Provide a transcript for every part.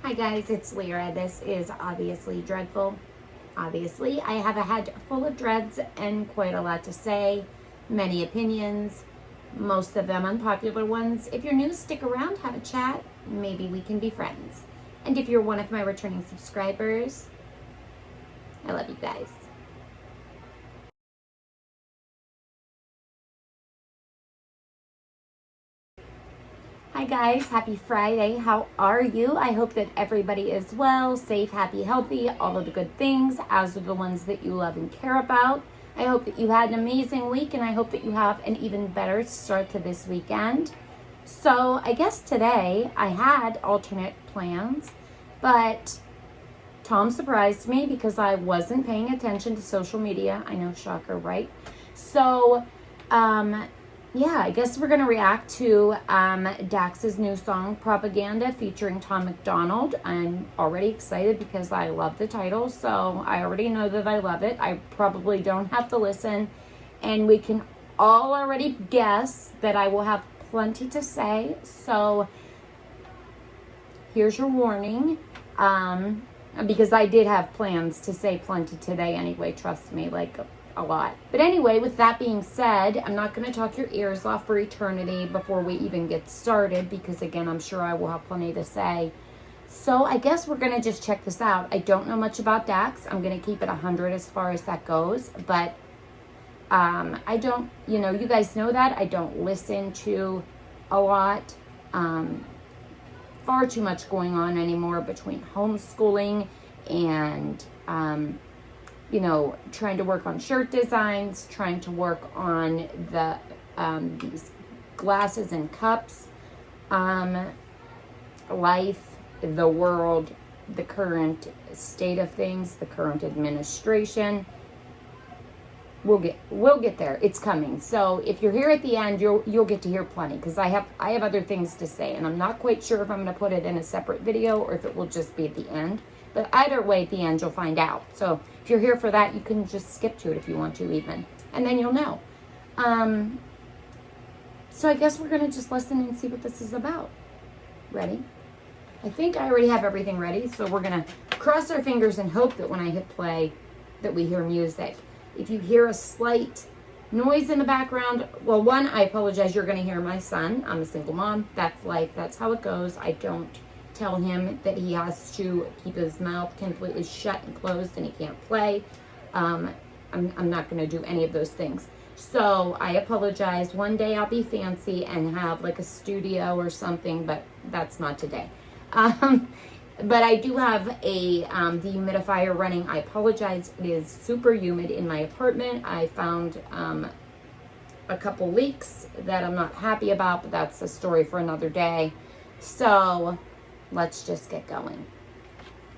Hi guys, it's Lyra. This is Obviously Dreadful. Obviously, I have a head full of dreads and quite a lot to say, many opinions, most of them unpopular ones. If you're new, stick around, have a chat, maybe we can be friends. And if you're one of my returning subscribers, I love you guys. Hi guys, happy Friday. How are you? I hope that everybody is well, safe, happy, healthy, all of the good things, as are the ones that you love and care about. I hope that you had an amazing week, and I hope that you have an even better start to this weekend. So I guess today I had alternate plans, but Tom surprised me because I wasn't paying attention to social media. I know, shocker, right? So, yeah, I guess we're going to react to DAX's new song, Propaganda, featuring Tom MacDonald. I'm already excited because I love the title, so I already know that I love it. I probably don't have to listen, and we can all already guess that I will have plenty to say. So here's your warning, because I did have plans to say plenty today anyway, trust me, like a lot. But anyway, with that being said, I'm not going to talk your ears off for eternity before we even get started, because again, I'm sure I will have plenty to say. So I guess we're going to just check this out. I don't know much about DAX. I'm going to keep it 100 as far as that goes, but I don't, you guys know that I don't listen to a lot. Far too much going on anymore between homeschooling and trying to work on shirt designs, trying to work on the these glasses and cups, life, the world, the current state of things, the current administration. We'll get there. It's coming. So if you're here at the end, you'll get to hear plenty, because I have other things to say, and I'm not quite sure if I'm going to put it in a separate video or if it will just be at the end. But either way, at the end, you'll find out. So if you're here for that, you can just skip to it if you want to even. And then you'll know. So I guess we're going to just listen and see what this is about. Ready? I think I already have everything ready. So we're going to cross our fingers and hope that when I hit play that we hear music. If you hear a slight noise in the background, well, one, I apologize. You're going to hear my son. I'm a single mom. That's life. That's how it goes. I don't tell him that he has to keep his mouth completely shut and closed and he can't play. I'm not going to do any of those things. So I apologize. One day I'll be fancy and have like a studio or something, but that's not today. But I do have a dehumidifier running. I apologize. It is super humid in my apartment. I found a couple leaks that I'm not happy about, but that's a story for another day. So let's just get going.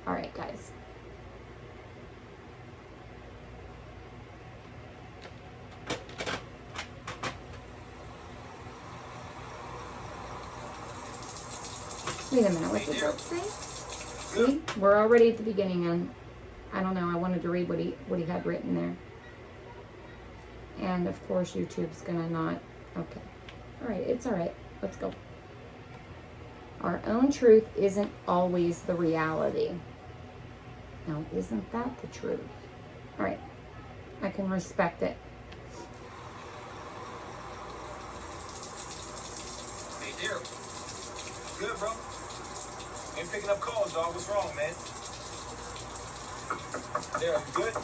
All right, guys. Wait a minute, what did that say? See, we're already at the beginning, and I don't know, I wanted to read what he had written there. And of course, YouTube's gonna not. Okay. All right, it's all right. Let's go. Our own truth isn't always the reality. Now, isn't that the truth? All right, I can respect it. Hey, dear. Good, bro. Ain't picking up calls, dog. What's wrong, man? There, you good?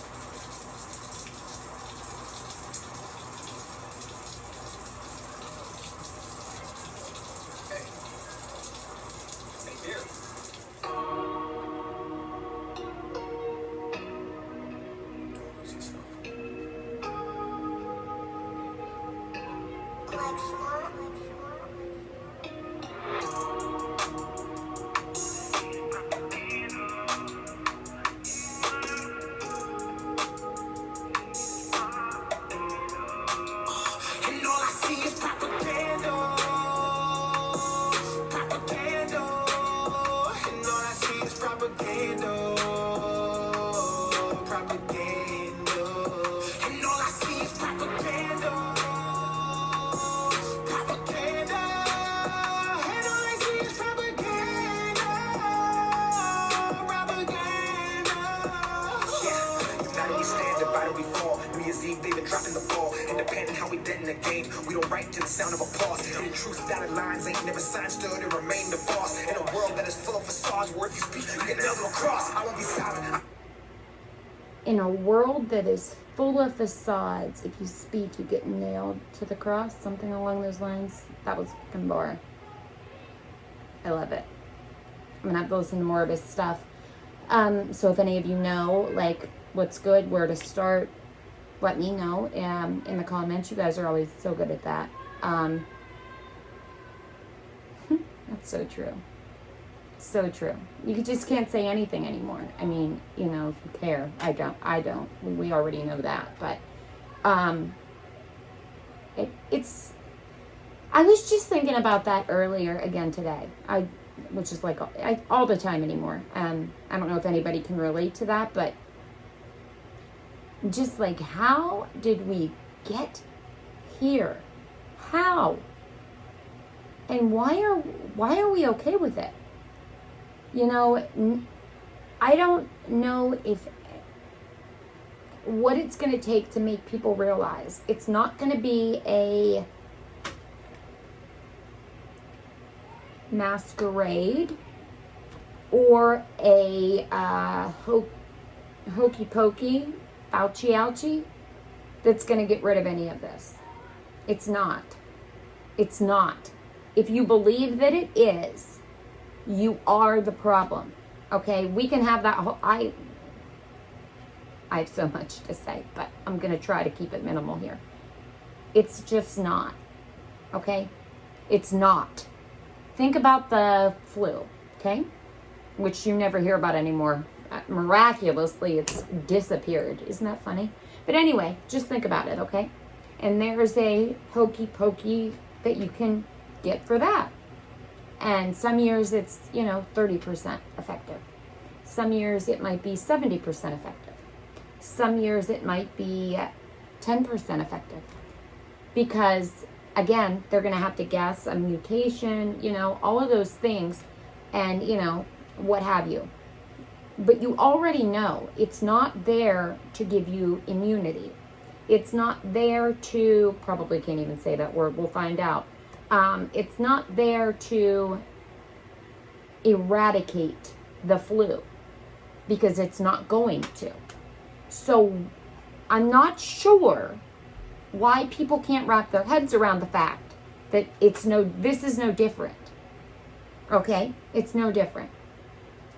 that game. We don't write to the sound of applause. And the truth, dotted lines ain't never signed, stood, and remain the boss. In a world that is full of facades, where if you speak, you get nailed to a cross. I won't be silent. In a world that is full of facades, if you speak, you get nailed to the cross. Something along those lines. That was fucking bar. I love it. I'm gonna have to listen to more of his stuff. So if any of you know, like, what's good, where to start, let me know in the comments. You guys are always so good at that. That's so true. So true. You just can't say anything anymore. I mean, you know, if you care. I don't. We already know that. But it's... I was just thinking about that earlier again today. Which is like all the time anymore. I don't know if anybody can relate to that, but just like, how did we get here? How? And why are we okay with it? You know, I don't know what it's going to take to make people realize it's not going to be a masquerade or a hokey pokey, ouchie ouchie that's going to get rid of any of this. It's not. It's not. If you believe that it is, you are the problem. Okay? We can have that whole... I have so much to say, but I'm going to try to keep it minimal here. It's just not. Okay? It's not. Think about the flu, okay? Which you never hear about anymore. Miraculously, it's disappeared. Isn't that funny? But anyway, just think about it, okay? And there's a hokey pokey that you can get for that. And some years it's, 30% effective. Some years it might be 70% effective. Some years it might be 10% effective. Because, again, they're going to have to guess a mutation, all of those things, and, what have you. But you already know it's not there to give you immunity. It's not there to, probably can't even say that word, we'll find out. It's not there to eradicate the flu, because it's not going to. So I'm not sure why people can't wrap their heads around the fact that this is no different. Okay? It's no different.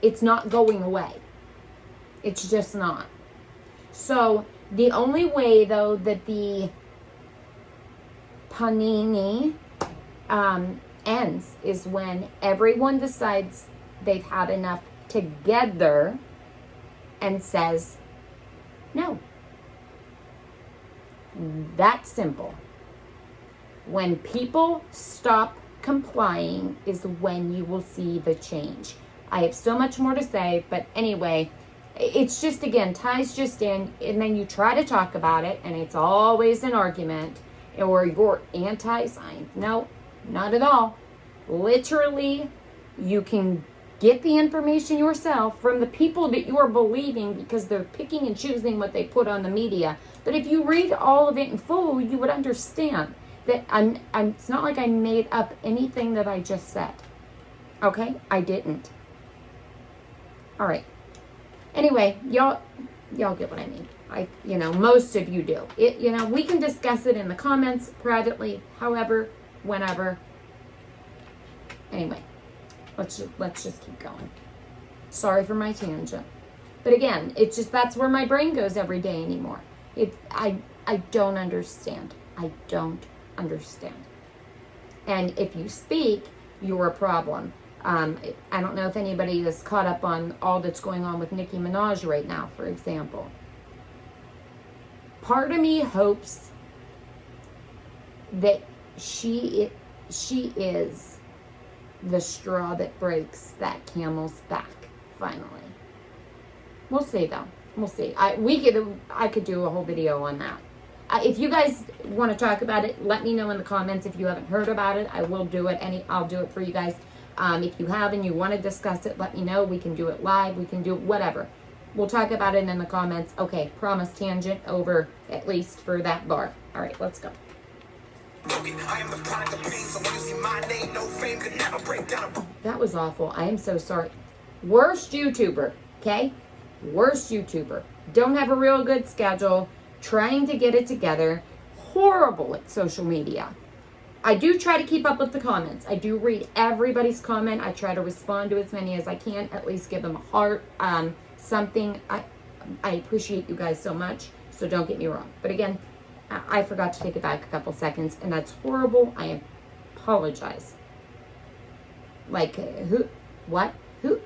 It's not going away. It's just not. So the only way, though, that the panini ends is when everyone decides they've had enough together and says, no. That's simple. When people stop complying is when you will see the change. I have so much more to say, but anyway, it's just, again, ties just in, and then you try to talk about it, and it's always an argument, or you're anti-science. No, not at all. Literally, you can get the information yourself from the people that you are believing, because they're picking and choosing what they put on the media. But if you read all of it in full, you would understand that it's not like I made up anything that I just said. Okay? I didn't. All right. Anyway, y'all get what I mean. Most of you do. We can discuss it in the comments privately, however, whenever. Anyway, let's just keep going. Sorry for my tangent. But again, it's just, that's where my brain goes every day anymore. I don't understand. I don't understand. And if you speak, you're a problem. I don't know if anybody is caught up on all that's going on with Nicki Minaj right now, for example. Part of me hopes that she is the straw that breaks that camel's back, finally. We'll see, though. We'll see. I could do a whole video on that. If you guys want to talk about it, let me know in the comments. If you haven't heard about it, I will do it. I'll do it for you guys. If you have and you want to discuss it, let me know. We can do it live. We can do it, whatever. We'll talk about it in the comments. Okay, promise, tangent over, at least for that bar. All right, let's go. broken. I am the product of pain, so when you see my name, no fame could never break down a... That was awful. I am so sorry. Worst YouTuber, okay? Worst YouTuber. Don't have a real good schedule. Trying to get it together. Horrible at social media. I do try to keep up with the comments. I do read everybody's comment. I try to respond to as many as I can. At least give them a heart. Something. I appreciate you guys so much. So don't get me wrong. But again, I forgot to take it back a couple seconds. And that's horrible. I apologize. Like, who? What? Who?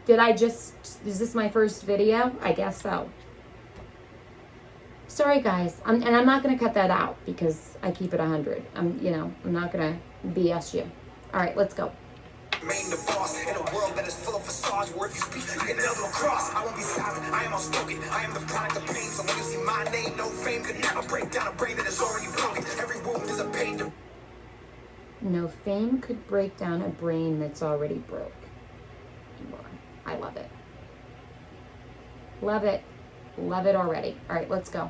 Did I just... Is this my first video? I guess so. Sorry, guys. I'm not going to cut that out because I keep it 100. I'm not going to BS you. All right, let's go. Remain the boss in a world that is full of facades where if you speak, you get nailed to a cross. I won't be silent. I am outspoken. I am the product of pain. So when you see my name, no fame could never break down a brain that is already broken. Every wound is a pain to... No fame could break down a brain that's already broke. I love it. Love it. Love it already. All right, let's go.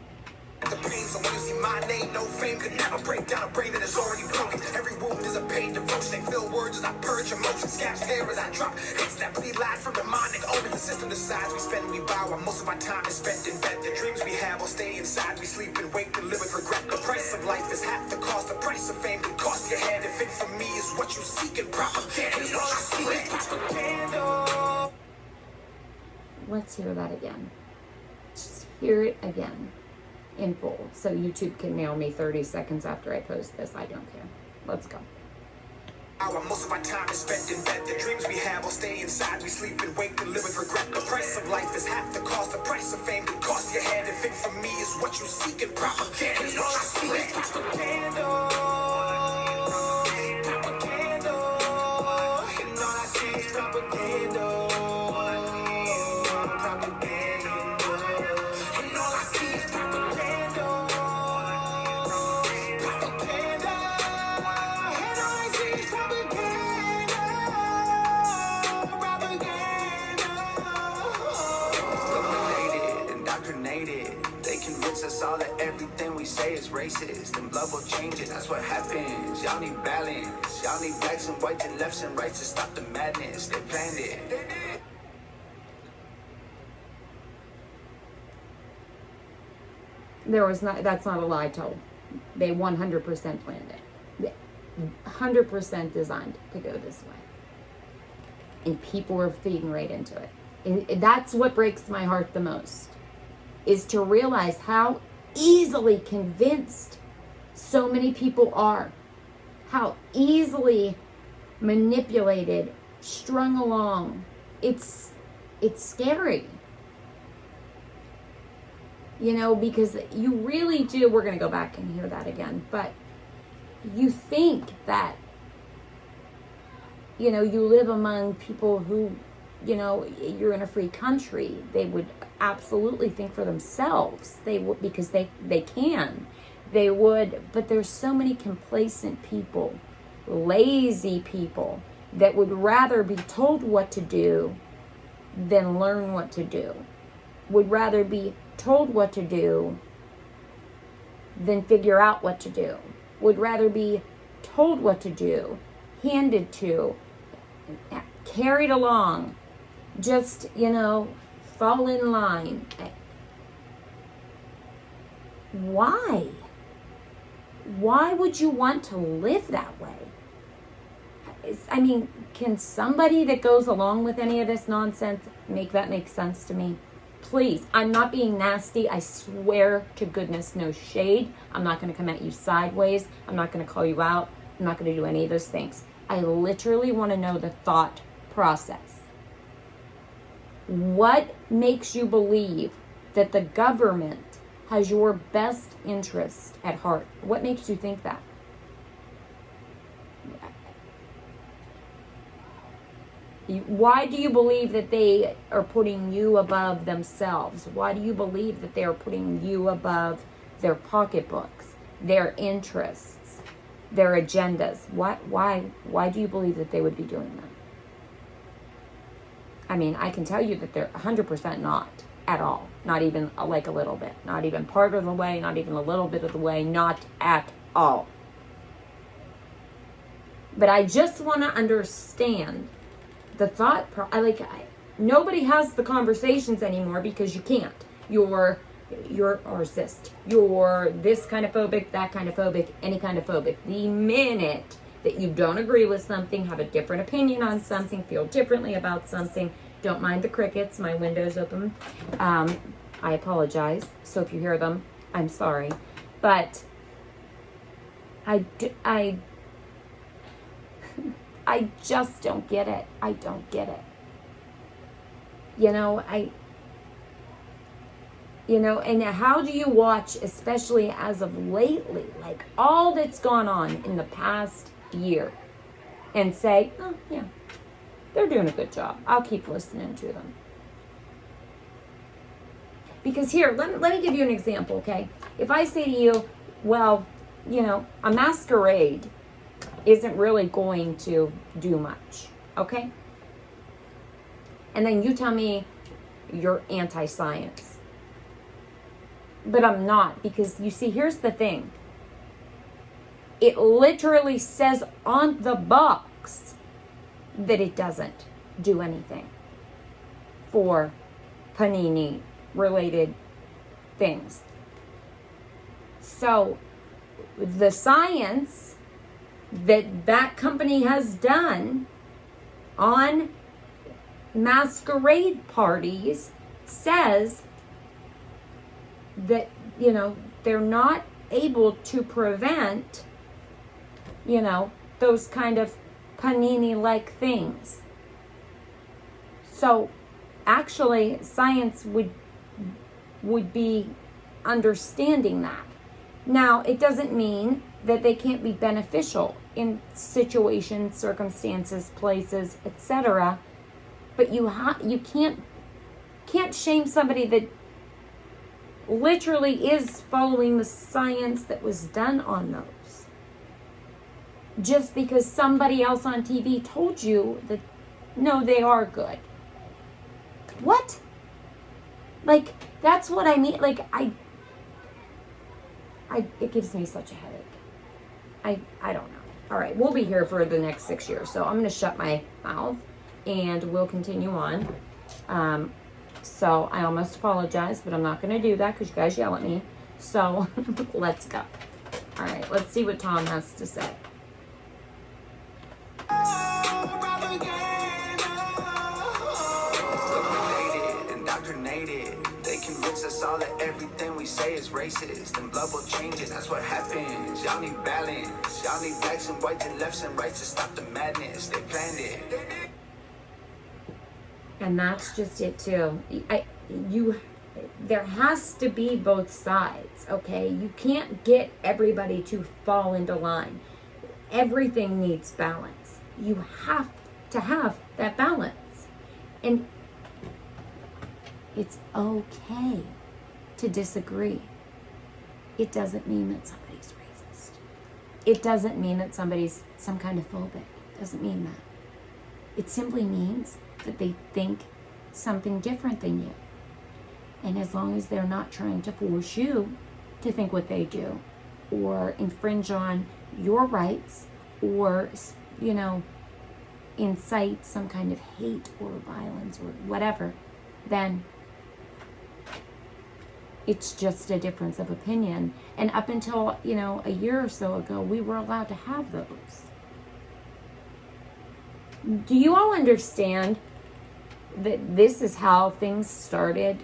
The pain, so when you see my name, no fame could never break down a brain that is already broken. Every wound is a pain devotion. They fill words as I purge emotions. Scabs hair as I drop hits that bleed lies from demonic. Only the system decides we spend and we bow. While most of our time is spent in bed. The dreams we have will stay inside. We sleep and wake and live with regret. The price of life is half the cost. The price of fame can cost your head. If it for me is what you seek in propaganda, is what you seek in propaganda. Let's hear that again. Just hear it again. In full, so YouTube can nail me 30 seconds after I post this. I don't care. Let's go. While most of our time is spent in bed, the dreams we have will stay inside. We sleep and wake and live with regret. The price of life is half the cost. The price of fame can cost your head. If it for me is what you seek in propaganda, is what you seek in propaganda. Propaganda. And all I see is propaganda. All that everything we say is racist, and love will change it. That's what happens. Y'all need balance. Y'all need blacks and whites and lefts and rights to stop the madness. They planned it. That's not a lie told. They 100% planned it. 100% designed to go this way. And people were feeding right into it. And that's what breaks my heart the most, is to realize how easily convinced so many people are, how easily manipulated, strung along. It's scary, because you really do. We're going to go back and hear that again, but you think that you live among people who, you're in a free country. They would absolutely think for themselves. They would, because they can. They would, but there's so many complacent people, lazy people, that would rather be told what to do than learn what to do. Would rather be told what to do than figure out what to do. Would rather be told what to do, handed to, carried along, just, fall in line. Why? Why would you want to live that way? Can somebody that goes along with any of this nonsense make that make sense to me? Please, I'm not being nasty. I swear to goodness, no shade. I'm not going to come at you sideways. I'm not going to call you out. I'm not going to do any of those things. I literally want to know the thought process. What makes you believe that the government has your best interest at heart? What makes you think that? Why do you believe that they are putting you above themselves? Why do you believe that they are putting you above their pocketbooks, their interests, their agendas? Why do you believe that they would be doing that? I can tell you that they're 100% not at all. Not even like a little bit. Not even part of the way, not even a little bit of the way, not at all. But I just want to understand the thought. Nobody has the conversations anymore because you can't. You're racist. You're this kind of phobic, that kind of phobic, any kind of phobic. The minute that you don't agree with something, have a different opinion on something, feel differently about something, don't mind the crickets. My window's open. I apologize. So if you hear them, I'm sorry. But I just don't get it. I don't get it. And how do you watch, especially as of lately, like all that's gone on in the past year, and say, oh, yeah, they're doing a good job. I'll keep listening to them. Because here, let me give you an example, okay? If I say to you, well, a masquerade isn't really going to do much, okay? And then you tell me you're anti-science. But I'm not, because you see, here's the thing. It literally says on the box that it doesn't do anything for panini-related things. So the science that company has done on masquerade parties says that, they're not able to prevent, those kind of panini-like things. So actually, science would be understanding that. Now, it doesn't mean that they can't be beneficial in situations, circumstances, places, etc. But you can't shame somebody that literally is following the science that was done on those. Just because somebody else on TV told you that, no, they are good. What? Like, that's what I mean. Like, it gives me such a headache. I don't know. All right, we'll be here for the next 6 years, so I'm going to shut my mouth and we'll continue on. So I almost apologize, but I'm not going to do that because you guys yell at me. So let's go. All right, let's see what Tom has to say. They convince us all that everything we say is racist and blood will change it. That's what happens. Y'all need balance. Y'all need blacks and whites and lefts and rights to stop the madness. They planned it. And that's just it too. There has to be both sides, okay? You can't get everybody to fall into line. Everything needs balance. You have to have that balance. And it's okay to disagree. It doesn't mean that somebody's racist. It doesn't mean that somebody's some kind of phobic. It doesn't mean that. It simply means that they think something different than you. And as long as they're not trying to force you to think what they do, or infringe on your rights, or, incite some kind of hate or violence or whatever, then it's just a difference of opinion. And up until, a year or so ago, we were allowed to have those. Do you all understand that this is how things started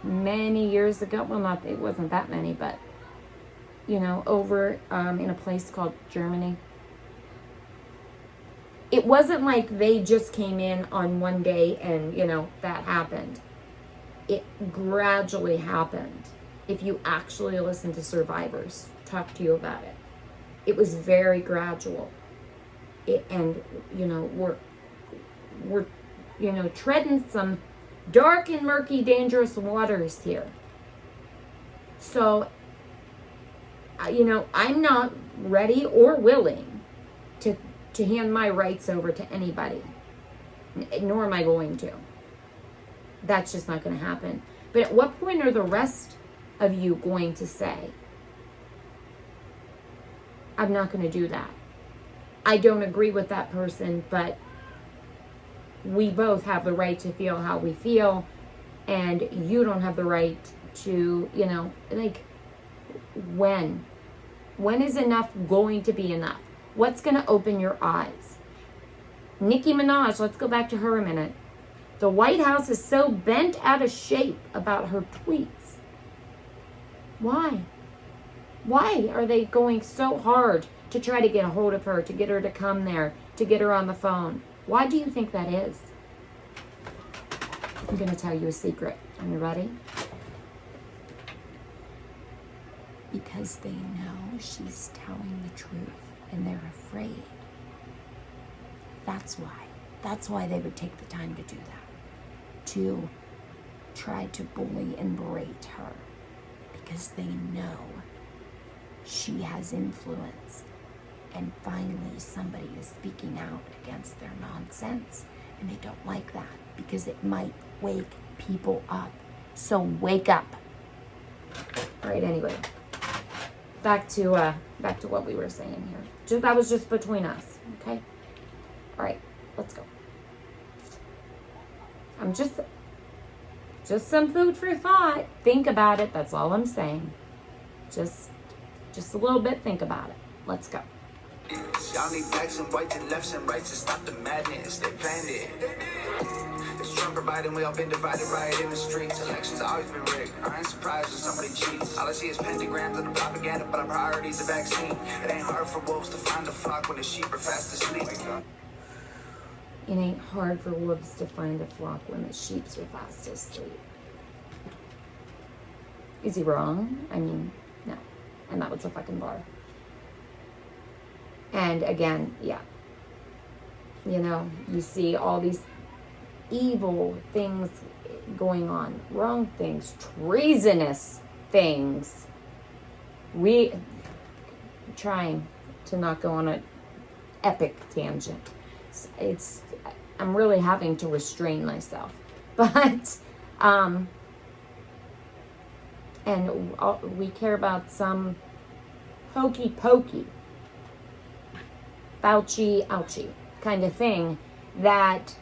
many years ago? Well, it wasn't that many, but, over in a place called Germany. It wasn't like they just came in on one day and, that happened. It gradually happened. If you actually listen to survivors talk to you about it, it was very gradual. We're treading some dark and murky, dangerous waters here. So, I'm not ready or willing to hand my rights over to anybody, nor am I going to. That's just not going to happen. But at what point are the rest of you going to say, I'm not going to do that? I don't agree with that person, but we both have the right to feel how we feel, and you don't have the right to, you know, like, when is enough going to be enough? What's going to open your eyes? Nicki Minaj, let's go back to her a minute. The White House is so bent out of shape about her tweets. Why? Why are they going so hard to try to get a hold of her, to get her to come there, to get her on the phone? Why do you think that is? I'm going to tell you a secret. Are you ready? Because they know she's telling the truth and they're afraid. That's why. That's why they would take the time to do that. To try to bully and berate her. Because they know she has influence. And finally somebody is speaking out against their nonsense. And they don't like that because it might wake people up. So wake up. All right, anyway. Back to what we were saying here. That was just between us, okay? All right, let's go. I'm just some food for thought. Think about it. That's all I'm saying. Just a little bit. Think about it. Let's go. Y'all need blacks and whites and lefts and rights to stop the madness. They planned it. It's Trump providing, we all been divided right in the streets. Elections always been rigged. I ain't surprised when somebody cheats. All I see is pentagrams and the propaganda, but our priority's the vaccine. It ain't hard for wolves to find the flock when the sheep are fast asleep. It ain't hard for wolves to find a flock when the sheep are fast asleep. Is he wrong? I mean, no. And that was a fucking bar. And again, yeah. You know, you see all these evil things going on. Wrong things. Treasonous things. I'm trying to not go on an epic tangent. I'm really having to restrain myself. But, and we care about some hokey pokey, Fauci, ouchie kind of thing that,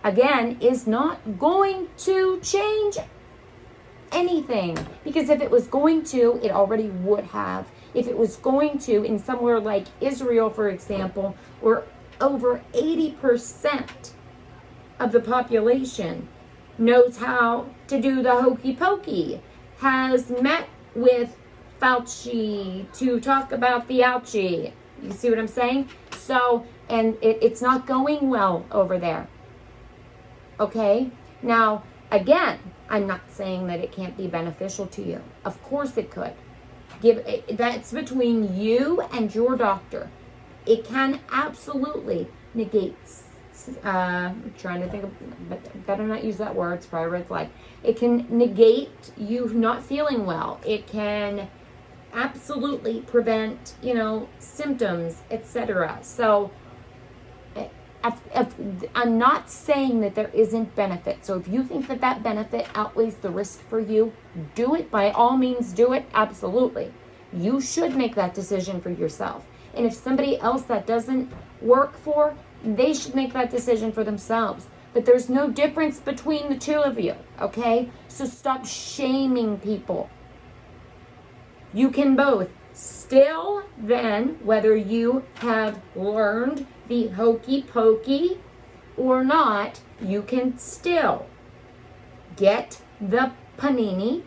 again, is not going to change anything. Because if it was going to, it already would have. If it was going to, in somewhere like Israel, for example, where over 80% of the population knows how to do the hokey pokey, has met with Fauci to talk about the ouchie. You see what I'm saying? So, and it's not going well over there. Okay? Now, again, I'm not saying that it can't be beneficial to you. Of course it could. That's between you and your doctor. It can absolutely negate, I'm trying to think of, but better not use that word, it's probably a red flag. It can negate you not feeling well. It can absolutely prevent, symptoms, etc. So I'm not saying that there isn't benefit. So if you think that benefit outweighs the risk for you, do it. By all means, do it. Absolutely. You should make that decision for yourself. And if somebody else that doesn't work for, they should make that decision for themselves. But there's no difference between the two of you, okay? So stop shaming people. You can both. Still, then, whether you have learned the hokey pokey or not, you can still get the panini,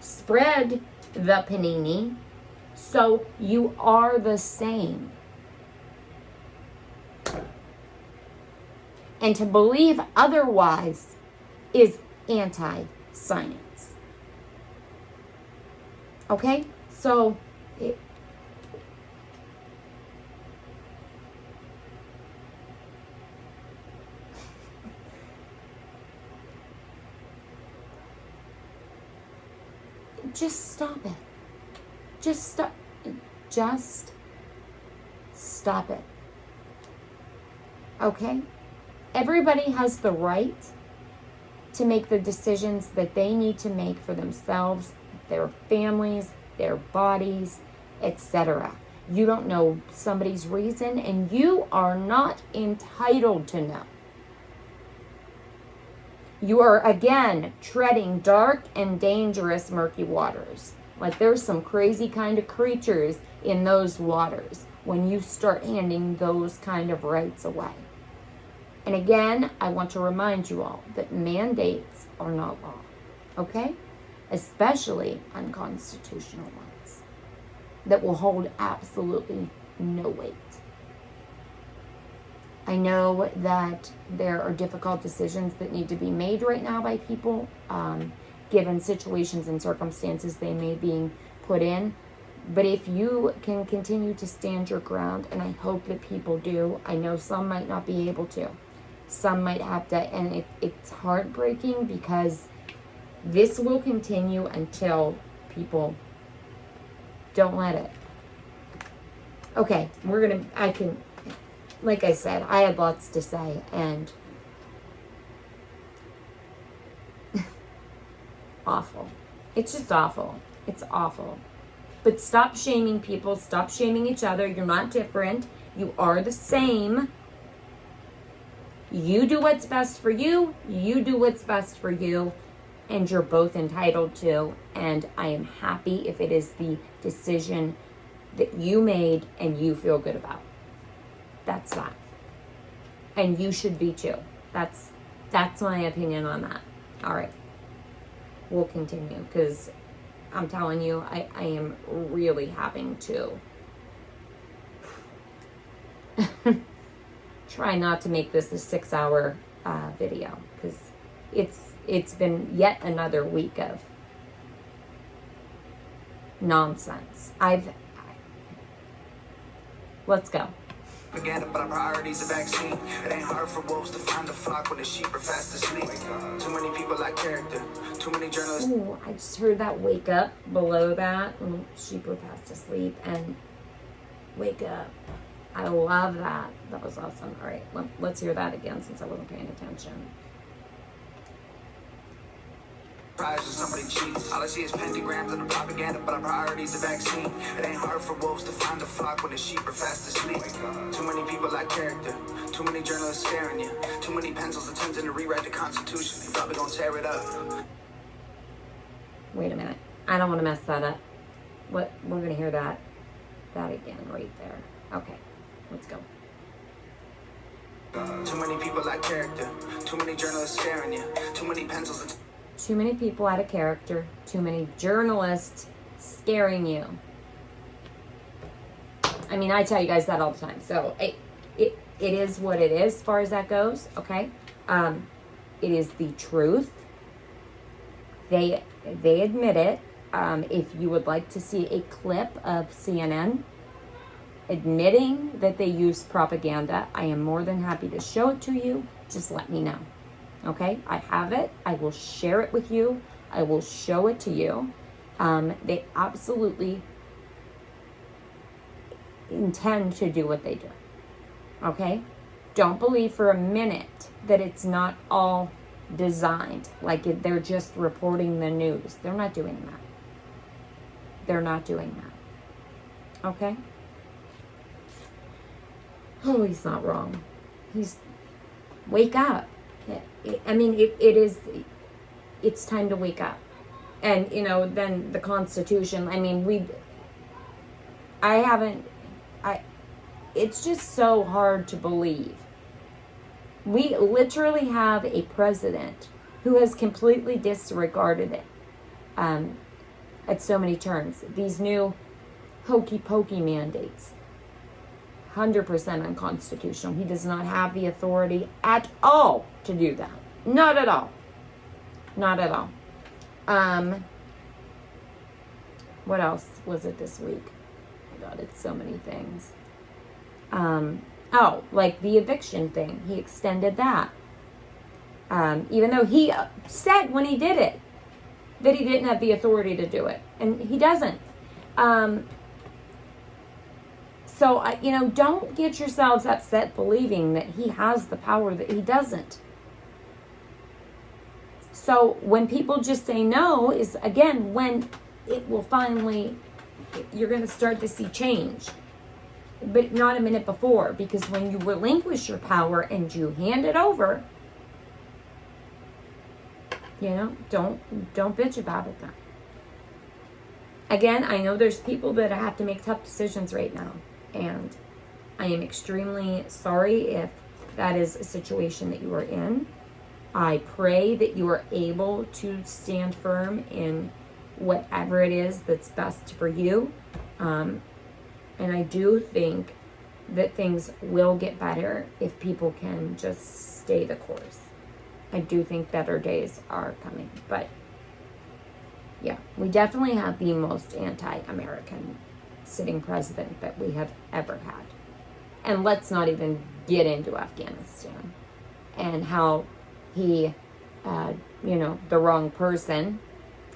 spread the panini, so you are the same. And to believe otherwise is anti-science. Okay? So, just stop it. Just stop it. Okay? Everybody has the right to make the decisions that they need to make for themselves, their families, their bodies, etc. You don't know somebody's reason, and you are not entitled to know. You are, again, treading dark and dangerous murky waters. Like, there's some crazy kind of creatures in those waters when you start handing those kind of rights away. And again, I want to remind you all that mandates are not law, okay? Especially unconstitutional ones that will hold absolutely no weight. I know that there are difficult decisions that need to be made right now by people, given situations and circumstances they may be put in. But if you can continue to stand your ground, and I hope that people do, I know some might not be able to. Some might have to, and it's heartbreaking because this will continue until people don't let it. Okay, like I said, I had lots to say, and awful. It's just awful. It's awful. But stop shaming people. Stop shaming each other. You're not different. You are the same. You do what's best for you. You do what's best for you. And you're both entitled to. And I am happy if it is the decision that you made and you feel good about. That's that. And you should be too. That's my opinion on that. All right. We'll continue because I'm telling you, I am really having to try not to make this a 6-hour video because it's been yet another week of nonsense. Let's go. Propaganda, but our priority's a vaccine. It ain't hard for wolves to find the flock when the sheep are fast asleep. Too many people lack character. Too many journalists. Ooh, I just heard that wake up below that. Sheep are fast asleep and wake up. I love that. That was awesome. All right, let's hear that again since I wasn't paying attention. When somebody cheats. All I see is pentagrams and the propaganda, but our priority's a vaccine. It ain't hard for wolves to find the flock when the sheep are fast asleep. Too many people lack character. Too many journalists scaring you. Too many pencils attempting to rewrite the Constitution. You're probably gonna tear it up. Wait a minute. I don't want to mess that up. We're gonna hear that again right there. Okay, let's go. Too many people lack character. Too many journalists scaring you. Too many pencils. Too many people out of character. Too many journalists scaring you. I mean, I tell you guys that all the time. So it is what it is as far as that goes. Okay. It is the truth. They admit it. If you would like to see a clip of CNN admitting that they use propaganda, I am more than happy to show it to you. Just let me know. Okay, I have it. I will share it with you. I will show it to you. They absolutely intend to do what they do. Okay? Don't believe for a minute that it's not all designed. Like they're just reporting the news. They're not doing that. They're not doing that. Okay? Oh, he's not wrong. Wake up. It's time to wake up. And, then the Constitution, it's just so hard to believe. We literally have a president who has completely disregarded it at so many turns. These new hokey pokey mandates. 100% unconstitutional. He does not have the authority at all to do that. Not at all. Not at all. What else was it this week? Oh my God, it's so many things. Like the eviction thing. He extended that. Even though he said when he did it that he didn't have the authority to do it. And he doesn't. So, don't get yourselves upset believing that he has the power that he doesn't. So, when people just say no is, again, when it will finally, you're going to start to see change. but not a minute before, because when you relinquish your power and you hand it over, you know, don't bitch about it then. Again, I know there's people that have to make tough decisions right now, and I am extremely sorry if that is a situation that you are in. I pray that you are able to stand firm in whatever it is that's best for you. And I do think that things will get better if people can just stay the course. I do think better days are coming. But yeah, we definitely have the most anti-American sitting president that we have ever had. And let's not even get into Afghanistan and how he, you know, the wrong person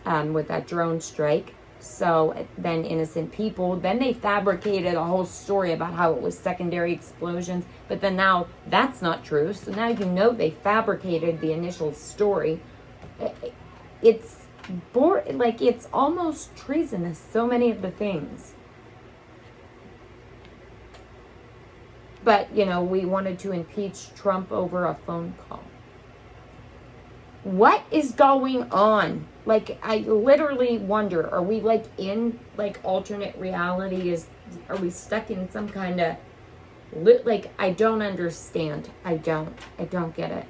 with that drone strike. So then innocent people, then they fabricated a whole story about how it was secondary explosions, but then now that's not true. So now you know they fabricated the initial story. It's like it's almost treasonous, so many of the things. But, you know, we wanted to impeach Trump over a phone call. What is going on? Like, I literally wonder, are we like in like alternate reality? Are we stuck in some kind of like, I don't understand. I don't get it.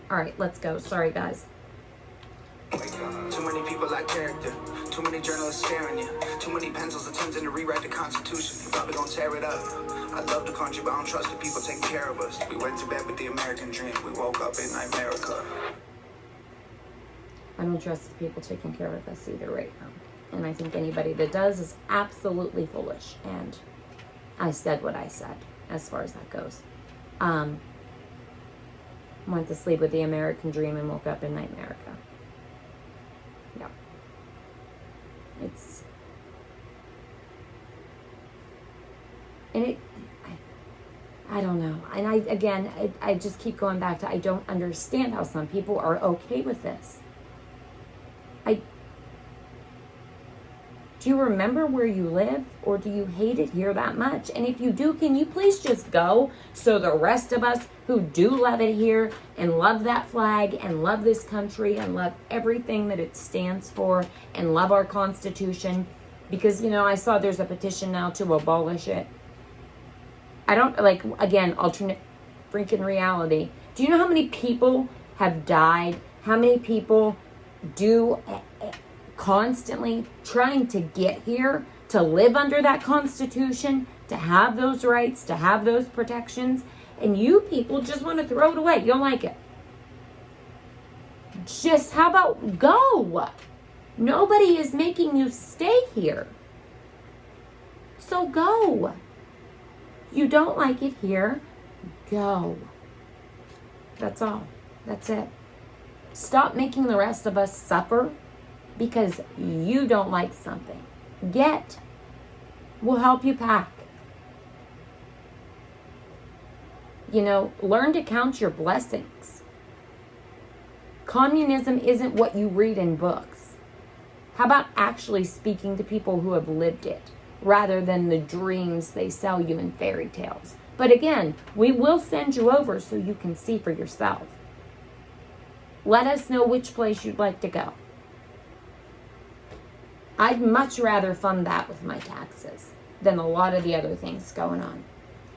All right, let's go. Sorry, guys. Too many people lack character. Too many journalists scaring you. Too many pencils attempting to rewrite the Constitution. You're probably gonna tear it up. I love the country, but I don't trust the people taking care of us. We went to bed with the American dream. We woke up in America. I don't trust the people taking care of us either right now. And I think anybody that does is absolutely foolish. And I said what I said as far as that goes. Went to sleep with the American dream and woke up in America. Yeah. I don't know. And I just keep going back to, I don't understand how some people are okay with this. Do you remember where you live, or do you hate it here that much? And if you do, can you please just go so the rest of us who do love it here and love that flag and love this country and love everything that it stands for and love our Constitution, because, you know, I saw there's a petition now to abolish it. I don't, like, again, alternate freaking reality. Do you know how many people have died? How many people do constantly trying to get here, to live under that Constitution, to have those rights, to have those protections, and you people just want to throw it away. You don't like it. Just, how about go? Nobody is making you stay here. So go. You don't like it here, go. That's all. That's it. Stop making the rest of us suffer because you don't like something. We'll help you pack. You know, learn to count your blessings. Communism isn't what you read in books. How about actually speaking to people who have lived it, rather than the dreams they sell you in fairy tales? But again, we will send you over so you can see for yourself. Let us know which place you'd like to go. I'd much rather fund that with my taxes than a lot of the other things going on.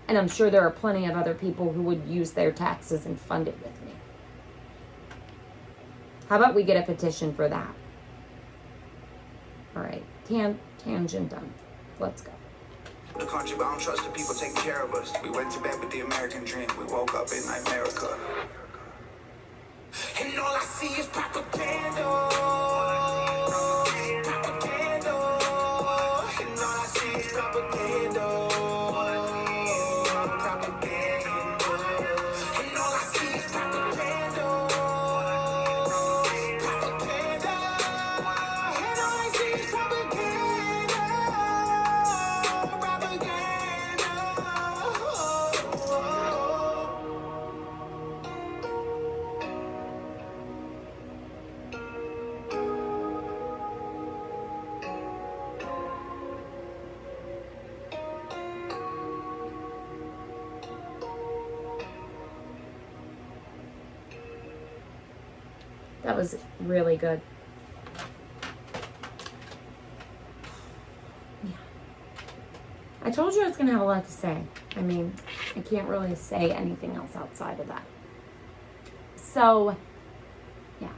And I'm sure there are plenty of other people who would use their taxes and fund it with me. How about we get a petition for that? All right, tangent done. Let's go. The country, but I don't trust the people taking care of us. We went to bed with the American dream. We woke up in America. And all I see is propaganda. Propaganda. And all I see is propaganda. Propaganda. And all I see is propaganda. Propaganda. And all I see is propaganda. Propaganda. That was really good. Yeah. I told you I was going to have a lot to say. I mean, I can't really say anything else outside of that. So, yeah.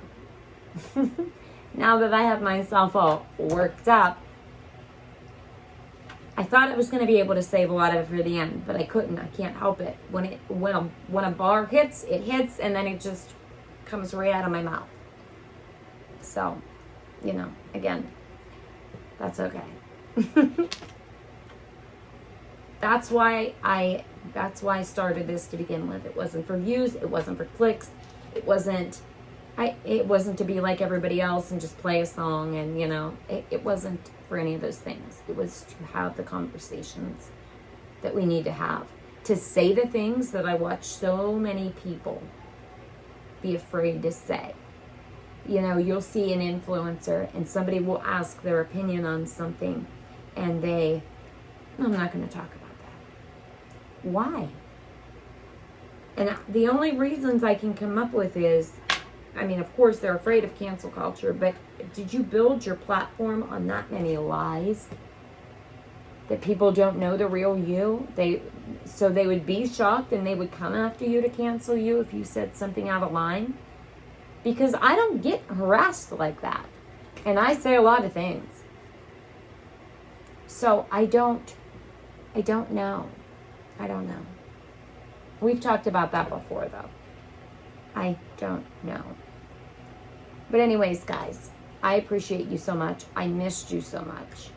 Now that I have myself all worked up, I thought I was going to be able to save a lot of it for the end, but I couldn't. I can't help it. When a bar hits, it hits, and then it just comes right out of my mouth. So, you know, again, that's okay. That's why I started this to begin with. It wasn't for views. It wasn't for clicks. It wasn't to be like everybody else and just play a song, and you know, it wasn't for any of those things. It was to have the conversations that we need to have, to say the things that I watch so many people be afraid to say. You know, you'll see an influencer and somebody will ask their opinion on something and I'm not going to talk about that. Why? And the only reasons I can come up with is, I mean, of course, they're afraid of cancel culture, but did you build your platform on that many lies that people don't know the real you? So they would be shocked and they would come after you to cancel you if you said something out of line? Because I don't get harassed like that. And I say a lot of things. So I don't know. I don't know. We've talked about that before, though. I don't know. But anyways, guys, I appreciate you so much. I missed you so much.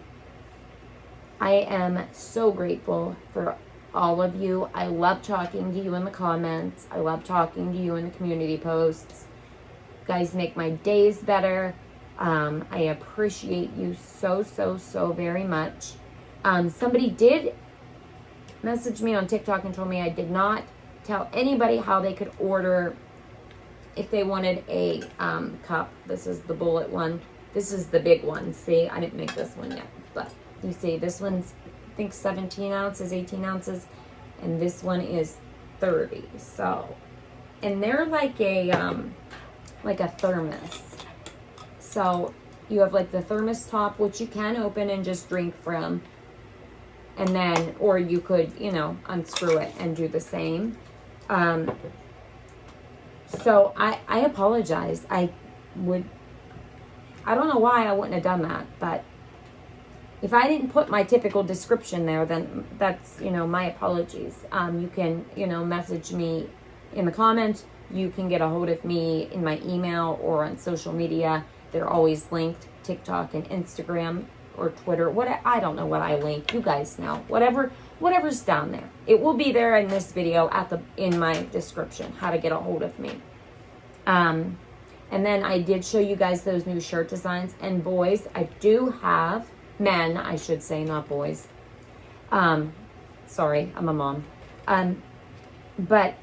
I am so grateful for all of you. I love talking to you in the comments. I love talking to you in the community posts. You guys make my days better. I appreciate you so very much. Somebody did message me on TikTok and told me I did not tell anybody how they could order if they wanted a cup. This is the bullet one. This is the big one. See, I didn't make this one yet, but you see this one's, I think 17 ounces, 18 ounces, and this one is 30. So, and they're like a thermos. So you have like the thermos top, which you can open and just drink from. And then, or you could, you know, unscrew it and do the same. So I apologize. I don't know why I wouldn't have done that, but if I didn't put my typical description there, then that's, you know, my apologies. You can, you know, message me in the comments. You can get a hold of me in my email or on social media. They're always linked, TikTok and Instagram or Twitter. I don't know what I link. You guys know. Whatever's down there. It will be there in this video in my description, how to get a hold of me. And then I did show you guys those new shirt designs. And boys, I do have, men, I should say, not boys. Sorry, I'm a mom. But,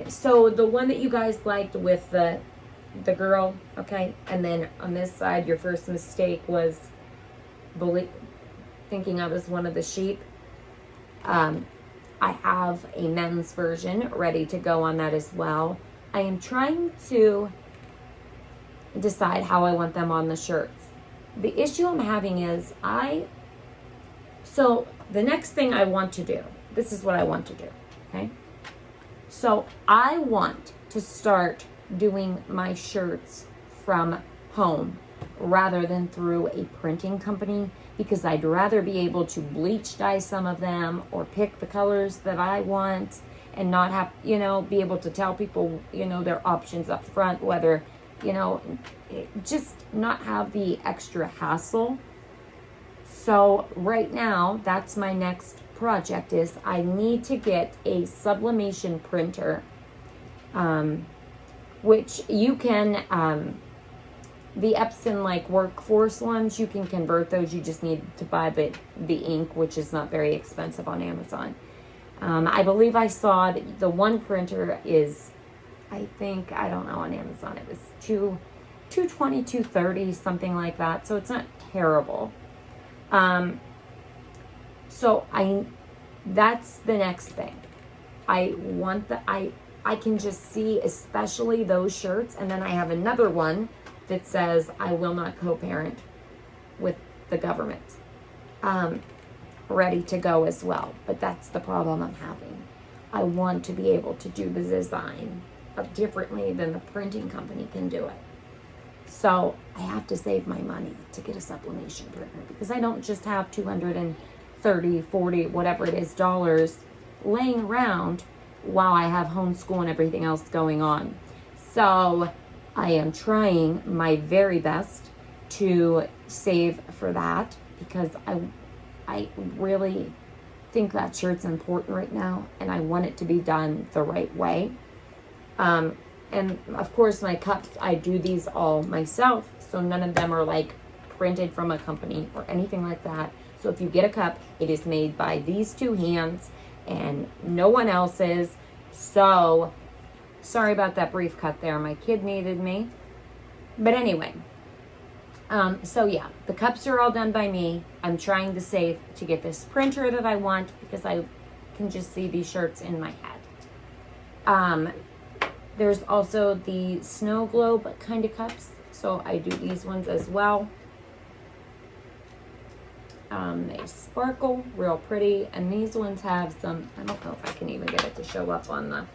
so the one that you guys liked with the girl, okay? And then on this side, your first mistake was thinking I was one of the sheep. I have a men's version ready to go on that as well. I am trying to decide how I want them on the shirts. The issue I'm having is so the next thing I want to do, this is what I want to do, okay? So I want to start doing my shirts from home rather than through a printing company, because I'd rather be able to bleach dye some of them or pick the colors that I want and not have, you know, be able to tell people, you know, their options up front, whether, you know, just not have the extra hassle. So right now, that's my next project, is I need to get a sublimation printer, which you can, the Epson like workforce ones, you can convert those. You just need to buy the ink, which is not very expensive on Amazon. I believe I saw the one printer is, I think, I don't know, on Amazon, it was $220, $230, something like that. So it's not terrible. So that's the next thing. I I can just see, especially those shirts. And then I have another one that says, I will not co-parent with the government. Ready to go as well. But that's the problem I'm having. I want to be able to do the design differently than the printing company can do it. So I have to save my money to get a sublimation printer, because I don't just have $230, $40, whatever it is, dollars laying around while I have homeschool and everything else going on. So I am trying my very best to save for that, because I really think that shirt's important right now, and I want it to be done the right way. And of course my cups, I do these all myself, so none of them are like printed from a company or anything like that. So if you get a cup, it is made by these two hands and no one else's. So sorry about that brief cut there. My kid needed me. But anyway, so yeah, the cups are all done by me. I'm trying to save to get this printer that I want, because I can just see these shirts in my head. There's also the snow globe kind of cups, so I do these ones as well. They sparkle real pretty, and these ones have some, I don't know if I can even get it to show up on the,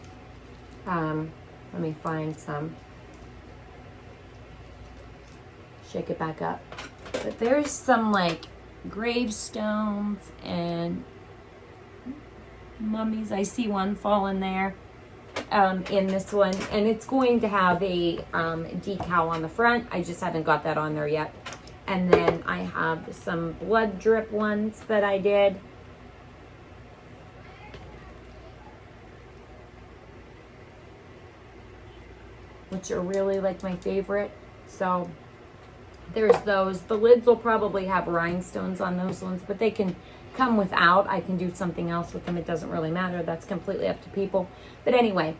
let me find some, shake it back up. But there's some like gravestones and mummies. I see one fall in there. In this one, and it's going to have a decal on the front. I just haven't got that on there yet. And then I have some blood drip ones that I did. Which are really like my favorite. So there's those. The lids will probably have rhinestones on those ones, but they can come without. I can do something else with them. It doesn't really matter. That's completely up to people. But anyway,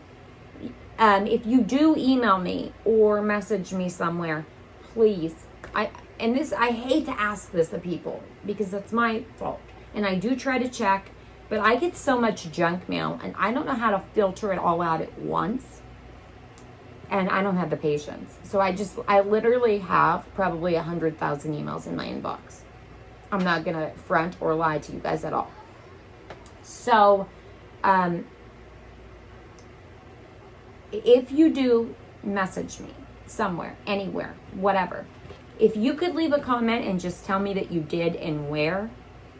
if you do email me or message me somewhere, please, I hate to ask this of people because that's my fault. And I do try to check, but I get so much junk mail and I don't know how to filter it all out at once. And I don't have the patience. So I literally have probably 100,000 emails in my inbox. I'm not going to front or lie to you guys at all. So, if you do message me somewhere, anywhere, whatever, if you could leave a comment and just tell me that you did and where,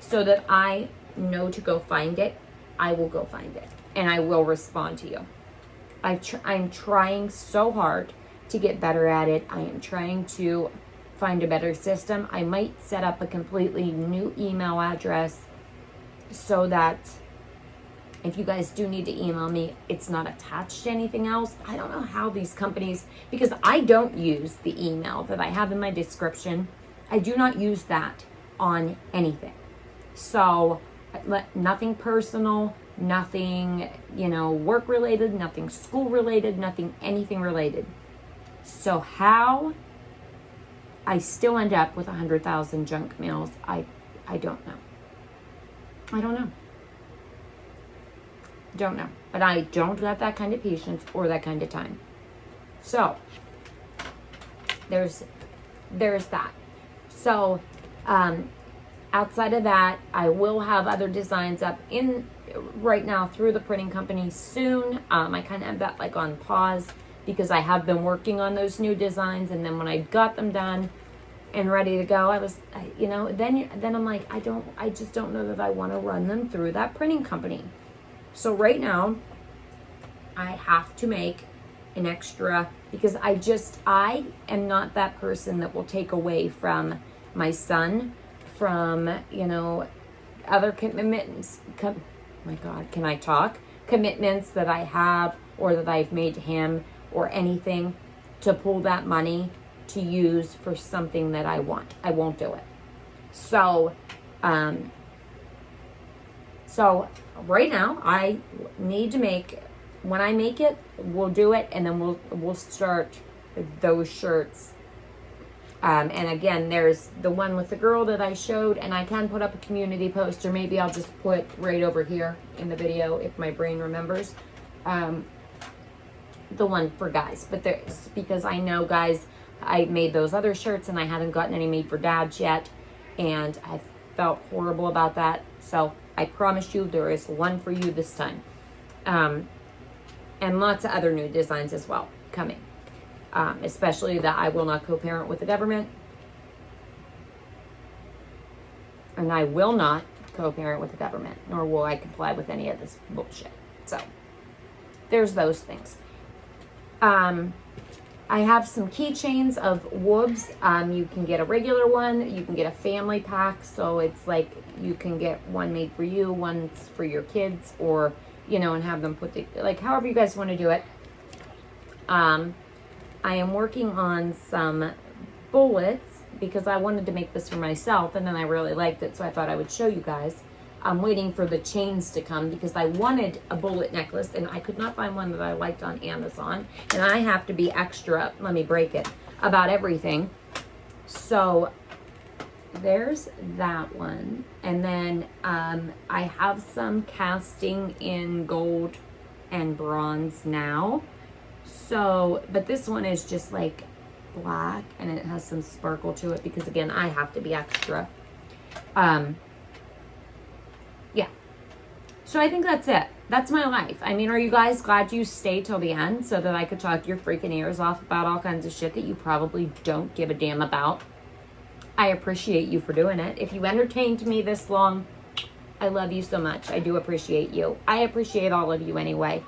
so that I know to go find it, I will go find it and I will respond to you. I'm trying so hard to get better at it. I am trying to find a better system. I might set up a completely new email address so that if you guys do need to email me, it's not attached to anything else. I don't know how these companies, because I don't use the email that I have in my description. I do not use that on anything. So nothing personal, nothing, work related, nothing school related, nothing, anything related. So how I still end up with 100,000 junk mails, I don't know. I don't know. Don't know. But I don't have that kind of patience or that kind of time. So there's that. So outside of that, I will have other designs up in right now through the printing company soon. I kind of have that like on pause because I have been working on those new designs, and then when I got them done and ready to go, I was, then I'm like, I just don't know that I want to run them through that printing company. So right now, I have to make an extra, because I am not that person that will take away from my son, from, other commitments. My God, can I talk? Commitments that I have or that I've made to him or anything, to pull that money to use for something that I want. I won't do it. So right now I need to make, when I make it, we'll do it, and then we'll start those shirts. And again, there's the one with the girl that I showed, and I can put up a community post, or maybe I'll just put right over here in the video if my brain remembers. the one for guys, but there's, because I know guys, I made those other shirts and I hadn't gotten any made for dads yet, and I felt horrible about that. So I promise you there is one for you this time. And lots of other new designs as well coming. Especially that I will not co-parent with the government. And I will not co-parent with the government, nor will I comply with any of this bullshit. So there's those things. I have some keychains of Woobs. You can get a regular one. You can get a family pack. So it's like you can get one made for you, one for your kids, or, you know, and have them put the, like, however you guys want to do it. I am working on some bullets because I wanted to make this for myself, and then I really liked it, so I thought I would show you guys. I'm waiting for the chains to come because I wanted a bullet necklace and I could not find one that I liked on Amazon. And I have to be extra, let me break it, about everything. So there's that one. And then I have some casting in gold and bronze now. So, but this one is just like black and it has some sparkle to it because, again, I have to be extra. Yeah. So I think that's it. That's my life. I mean, are you guys glad you stayed till the end so that I could talk your freaking ears off about all kinds of shit that you probably don't give a damn about? I appreciate you for doing it. If you entertained me this long, I love you so much. I do appreciate you. I appreciate all of you anyway.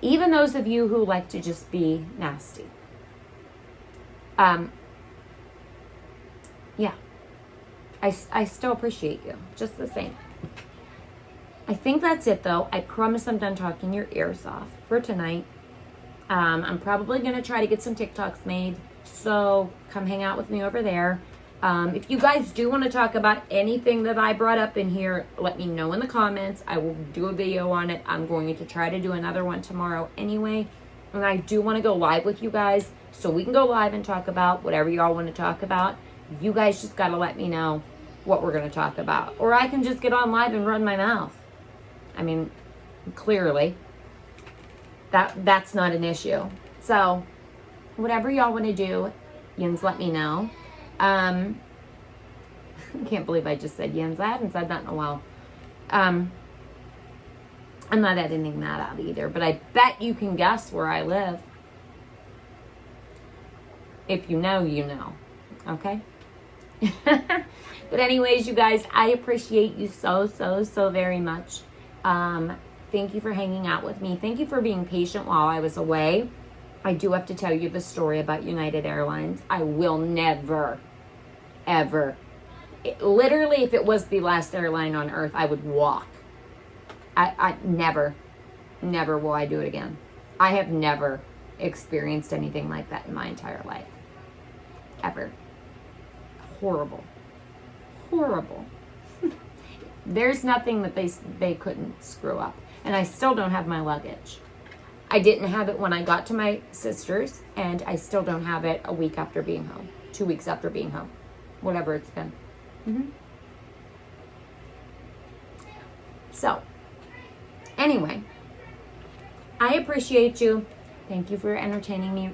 Even those of you who like to just be nasty. Yeah. I still appreciate you. Just the same. I think that's it, though. I promise I'm done talking your ears off for tonight. I'm probably going to try to get some TikToks made, so come hang out with me over there. If you guys do want to talk about anything that I brought up in here, let me know in the comments. I will do a video on it. I'm going to try to do another one tomorrow anyway. And I do want to go live with you guys, so we can go live and talk about whatever y'all want to talk about. You guys just got to let me know what we're going to talk about. Or I can just get on live and run my mouth. I mean, clearly, that's not an issue. So, whatever y'all want to do, yins, let me know. I can't believe I just said yins. I haven't said that in a while. I'm not editing that out either, but I bet you can guess where I live. If you know, you know. Okay? But anyways, you guys, I appreciate you so very much. Thank you for hanging out with me. Thank you for being patient while I was away. I do have to tell you the story about United Airlines. I will never, ever, literally, if it was the last airline on earth, I would walk. I never will I do it again. I have never experienced anything like that in my entire life. Ever. Horrible. There's nothing that they couldn't screw up. And I still don't have my luggage. I didn't have it when I got to my sister's, and I still don't have it a week after being home. 2 weeks after being home. Whatever it's been. So, anyway, I appreciate you. Thank you for entertaining me,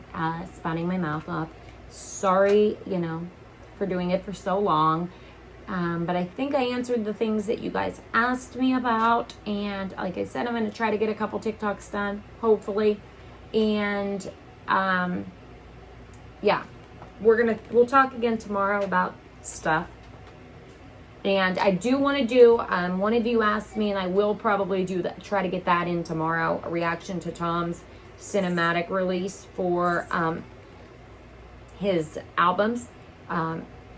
spouting my mouth off. Sorry, for doing it for so long. But I think I answered the things that you guys asked me about. And like I said, I'm going to try to get a couple TikToks done, hopefully. And, yeah, we'll talk again tomorrow about stuff. And I do want to do, one of you asked me, and I will probably do that, try to get that in tomorrow, a reaction to Tom's cinematic release for, his albums.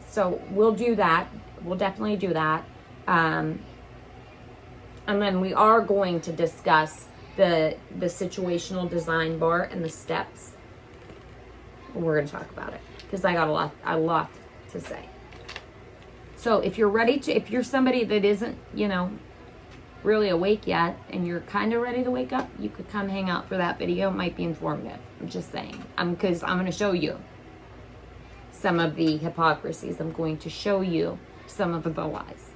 So we'll do that. We'll definitely do that. And then we are going to discuss the situational design bar and the steps. We're going to talk about it because I got a lot to say. So if you're ready to, if you're somebody that isn't, really awake yet and you're kind of ready to wake up, you could come hang out for that video. It might be informative. I'm just saying. Because I'm going to show you some of the hypocrisies. I'm going to show you some of the lies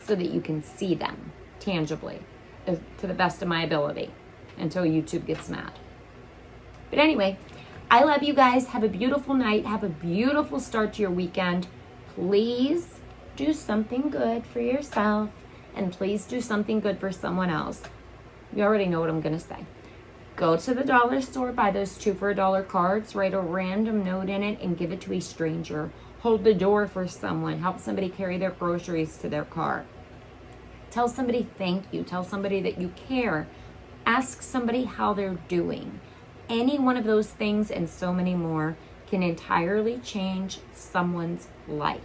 so that you can see them tangibly to the best of my ability until YouTube gets mad. But anyway, I love you guys. Have a beautiful night. Have a beautiful start to your weekend. Please do something good for yourself, and please do something good for someone else. You already know what I'm going to say. Go to the dollar store, buy those 2 for $1 cards, write a random note in it, and give it to a stranger. Hold the door for someone. Help somebody carry their groceries to their car. Tell somebody thank you. Tell somebody that you care. Ask somebody how they're doing. Any one of those things and so many more can entirely change someone's life.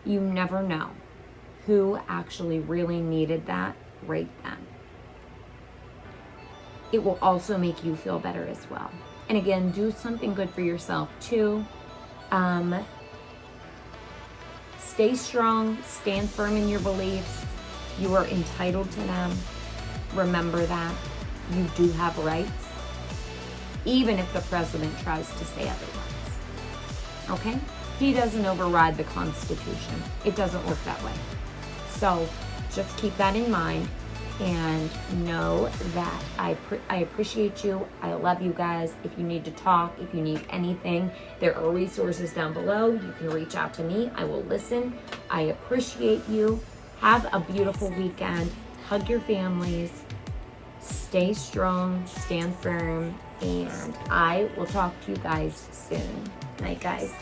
You never know who actually really needed that right then. It will also make you feel better as well. And again, do something good for yourself too. Stay strong, stand firm in your beliefs. You are entitled to them. Remember that. You do have rights, even if the president tries to say otherwise. Okay? He doesn't override the Constitution. It doesn't work that way. So just keep that in mind and know that I appreciate you. I love you guys. If you need to talk, if you need anything, there are resources down below. You can reach out to me. I will listen. I appreciate you. Have a beautiful weekend. Hug your families. Stay strong. Stand firm. And I will talk to you guys soon. Night, guys.